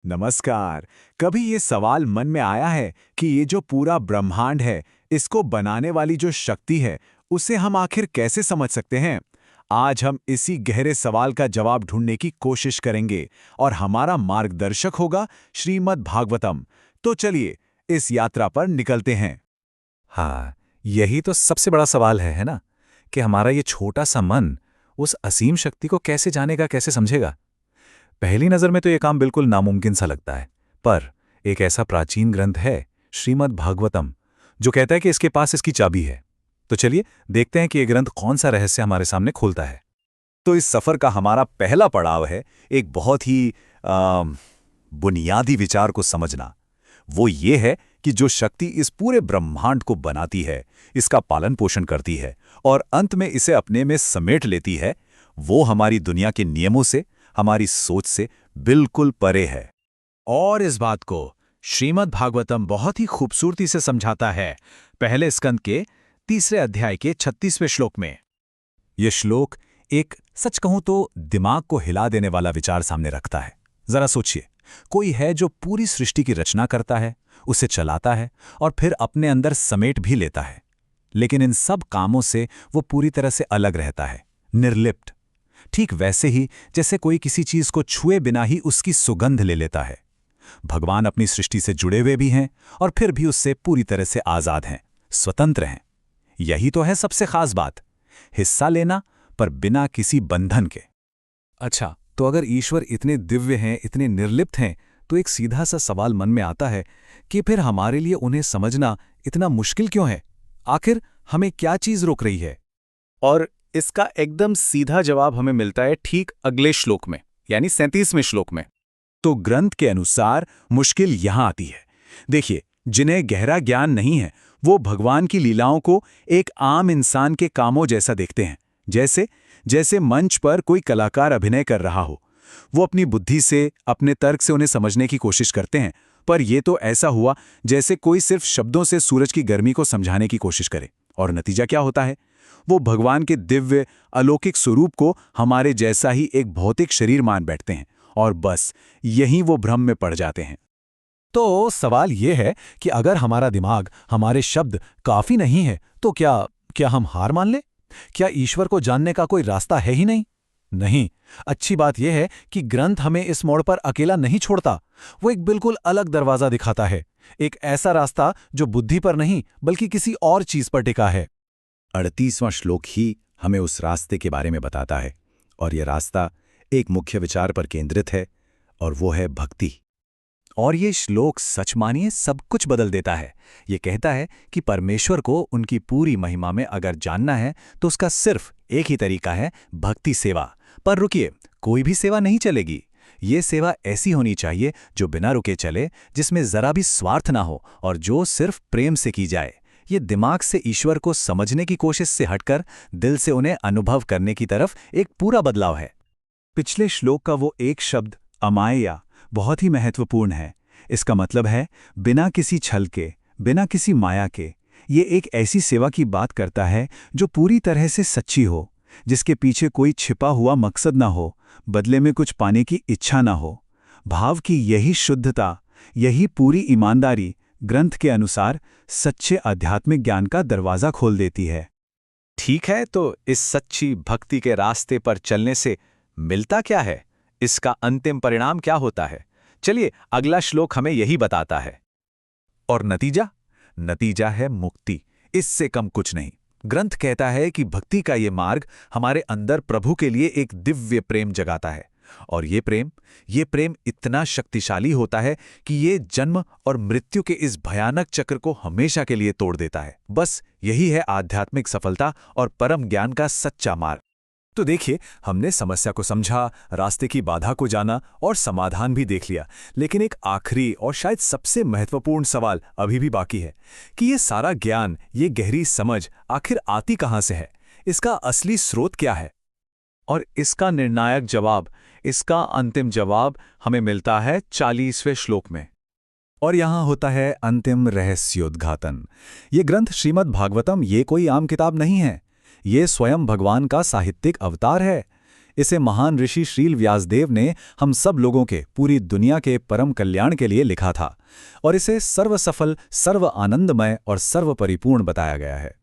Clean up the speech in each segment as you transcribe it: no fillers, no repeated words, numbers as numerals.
नमस्कार। कभी ये सवाल मन में आया है कि ये जो पूरा ब्रह्मांड है, इसको बनाने वाली जो शक्ति है, उसे हम आखिर कैसे समझ सकते हैं? आज हम इसी गहरे सवाल का जवाब ढूंढने की कोशिश करेंगे और हमारा मार्गदर्शक होगा श्रीमद् भागवतम। तो चलिए, इस यात्रा पर निकलते हैं। हाँ, यही तो सबसे बड़ा सवाल है ना? कि हमारा ये छोटा सा मन उस असीम शक्ति को कैसे जानेगा, कैसे समझेगा? पहली नज़र में तो ये काम बिल्कुल नामुमकिन सा लगता है, पर एक ऐसा प्राचीन ग्रंथ है, श्रीमद् भागवतम, जो कहता है कि इसके पास इसकी चाबी है। तो चलिए देखते हैं कि ये ग्रंथ कौन सा रहस्य हमारे सामने खोलता है। तो इस सफ़र का हमारा पहला पड़ाव है एक बहुत ही बुनियादी विचार को समझना। वो ये है कि जो शक्ति इस पूरे ब्रह्मांड को बनाती है, इसका पालन पोषण करती है और अंत में इसे अपने में समेट लेती है, वो हमारी दुनिया के नियमों से, हमारी सोच से बिल्कुल परे है। और इस बात को श्रीमद् भागवतम बहुत ही खूबसूरती से समझाता है, पहले स्कंद के 3 अध्याय के 36वें श्लोक में। ये श्लोक एक सच कहूं तो दिमाग को हिला देने वाला विचार सामने रखता है। जरा सोचिए, कोई है जो पूरी सृष्टि की रचना करता है, उसे चलाता है और फिर अपने अंदर समेट भी लेता है, लेकिन इन सब कामों से वो पूरी तरह से अलग रहता है, निर्लिप्त। ठीक वैसे ही जैसे कोई किसी चीज को छुए बिना ही उसकी सुगंध ले लेता है। भगवान अपनी सृष्टि से जुड़े हुए भी हैं और फिर भी उससे पूरी तरह से आजाद हैं, स्वतंत्र हैं। यही तो है सबसे खास बात, हिस्सा लेना पर बिना किसी बंधन के। अच्छा, तो अगर ईश्वर इतने दिव्य हैं, इतने निर्लिप्त हैं, तो एक सीधा सा सवाल मन में आता है कि फिर हमारे लिए उन्हें समझना इतना मुश्किल क्यों है? आखिर हमें क्या चीज रोक रही है? और इसका एकदम सीधा जवाब हमें मिलता है ठीक अगले श्लोक में, यानी 37वें श्लोक में। तो ग्रंथ के अनुसार मुश्किल यहां आती है। देखिए, जिन्हें गहरा ज्ञान नहीं है, वो भगवान की लीलाओं को एक आम इंसान के कामों जैसा देखते हैं। जैसे जैसे मंच पर कोई कलाकार अभिनय कर रहा हो, वो अपनी बुद्धि से, अपने तर्क से उन्हें समझने की कोशिश करते हैं, पर यह तो ऐसा हुआ जैसे कोई सिर्फ शब्दों से सूरज की गर्मी को समझाने की कोशिश करे। और नतीजा क्या होता है? वो भगवान के दिव्य अलौकिक स्वरूप को हमारे जैसा ही एक भौतिक शरीर मान बैठते हैं और बस यहीं वो भ्रम में पड़ जाते हैं। तो सवाल यह है कि अगर हमारा दिमाग, हमारे शब्द काफी नहीं है, तो क्या हम हार मान लें? क्या ईश्वर को जानने का कोई रास्ता है ही नहीं? नहीं। अच्छी बात यह है कि ग्रंथ हमें इस मोड़ पर अकेला नहीं छोड़ता। वो एक बिल्कुल अलग दरवाजा दिखाता है, एक ऐसा रास्ता जो बुद्धि पर नहीं बल्कि किसी और चीज पर टिका है। 38वां श्लोक ही हमें उस रास्ते के बारे में बताता है, और यह रास्ता एक मुख्य विचार पर केंद्रित है, और वो है भक्ति। और ये श्लोक सच मानिए सब कुछ बदल देता है। ये कहता है कि परमेश्वर को उनकी पूरी महिमा में अगर जानना है तो उसका सिर्फ एक ही तरीका है, भक्ति सेवा। पर रुकिए, कोई भी सेवा नहीं चलेगी। ये सेवा ऐसी होनी चाहिए जो बिना रुके चले, जिसमें जरा भी स्वार्थ ना हो और जो सिर्फ प्रेम से की जाए। ये दिमाग से ईश्वर को समझने की कोशिश से हटकर दिल से उन्हें अनुभव करने की तरफ एक पूरा बदलाव है। पिछले श्लोक का वो एक शब्द अमाया बहुत ही महत्वपूर्ण है। इसका मतलब है बिना किसी छल के, बिना किसी माया के। ये एक ऐसी सेवा की बात करता है जो पूरी तरह से सच्ची हो, जिसके पीछे कोई छिपा हुआ मकसद ना हो, बदले में कुछ पाने की इच्छा ना हो। भाव की यही शुद्धता, यही पूरी ईमानदारी ग्रंथ के अनुसार सच्चे आध्यात्मिक ज्ञान का दरवाजा खोल देती है। ठीक है, तो इस सच्ची भक्ति के रास्ते पर चलने से मिलता क्या है? इसका अंतिम परिणाम क्या होता है? चलिए, अगला श्लोक हमें यही बताता है। और नतीजा? नतीजा है मुक्ति, इससे कम कुछ नहीं। ग्रंथ कहता है कि भक्ति का ये मार्ग हमारे अंदर प्रभु के लिए एक दिव्य प्रेम जगाता है, और ये प्रेम इतना शक्तिशाली होता है कि ये जन्म और मृत्यु के इस भयानक चक्र को हमेशा के लिए तोड़ देता है। बस यही है आध्यात्मिक सफलता और परम ज्ञान का सच्चा मार्ग। तो देखिए, हमने समस्या को समझा, रास्ते की बाधा को जाना और समाधान भी देख लिया, लेकिन एक आखिरी और शायद सबसे महत्वपूर्ण सवाल अभी भी बाकी है कि ये सारा ज्ञान, ये गहरी समझ आखिर आती कहाँ से है? इसका असली स्रोत क्या है? और इसका निर्णायक जवाब, इसका अंतिम जवाब हमें मिलता है 40वें श्लोक में। और यहाँ होता है अंतिम रहस्योद्घाटन। ये ग्रंथ श्रीमद् भागवतम ये कोई आम किताब नहीं है, ये स्वयं भगवान का साहित्यिक अवतार है। इसे महान ऋषि श्रील व्यासदेव ने हम सब लोगों के, पूरी दुनिया के परम कल्याण के लिए लिखा था और इसे सर्वसफल, सर्व आनंदमय और सर्वपरिपूर्ण बताया गया है।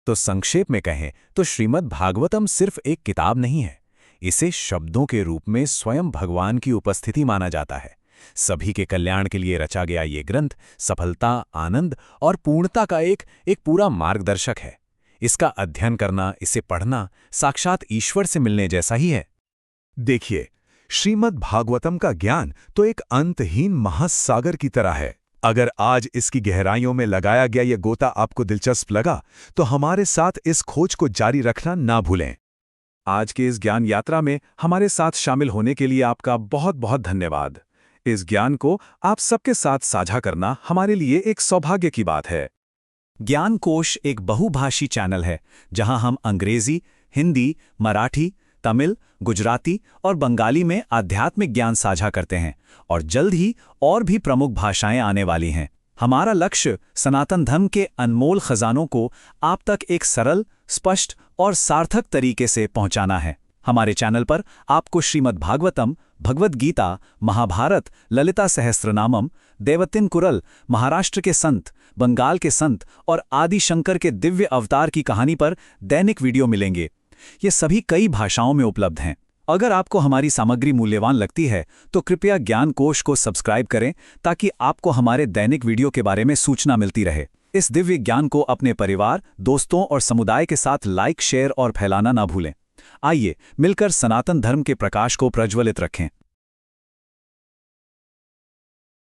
तो संक्षेप में कहें तो श्रीमद् भागवतम सिर्फ एक किताब नहीं है, इसे शब्दों के रूप में स्वयं भगवान की उपस्थिति माना जाता है। सभी के कल्याण के लिए रचा गया ये ग्रंथ सफलता, आनंद और पूर्णता का एक पूरा मार्गदर्शक है। इसका अध्ययन करना, इसे पढ़ना साक्षात ईश्वर से मिलने जैसा ही है। देखिए, श्रीमद् भागवतम का ज्ञान तो एक अंतहीन महासागर की तरह है। अगर आज इसकी गहराइयों में लगाया गया ये गोता आपको दिलचस्प लगा तो हमारे साथ इस खोज को जारी रखना ना भूलें। आज के इस ज्ञान यात्रा में हमारे साथ शामिल होने के लिए आपका बहुत बहुत धन्यवाद। इस ज्ञान को आप सबके साथ साझा करना हमारे लिए एक सौभाग्य की बात है। ज्ञान कोश एक बहुभाषी चैनल है जहां हम अंग्रेजी, हिंदी, मराठी, तमिल, गुजराती और बंगाली में आध्यात्मिक ज्ञान साझा करते हैं और जल्द ही और भी प्रमुख भाषाएं आने वाली हैं। हमारा लक्ष्य सनातन धर्म के अनमोल खजानों को आप तक एक सरल, स्पष्ट और सार्थक तरीके से पहुंचाना है। हमारे चैनल पर आपको श्रीमद् भागवतम, भगवद गीता, महाभारत, ललिता सहस्त्रनामम, देवतिन कुरल, महाराष्ट्र के संत, बंगाल के संत और आदि शंकर के दिव्य अवतार की कहानी पर दैनिक वीडियो मिलेंगे। ये सभी कई भाषाओं में उपलब्ध हैं। अगर आपको हमारी सामग्री मूल्यवान लगती है तो कृपया ज्ञान कोश को सब्सक्राइब करें ताकि आपको हमारे दैनिक वीडियो के बारे में सूचना मिलती रहे। इस दिव्य ज्ञान को अपने परिवार, दोस्तों और समुदाय के साथ लाइक, शेयर और फैलाना ना भूलें। आइए मिलकर सनातन धर्म के प्रकाश को प्रज्वलित रखें।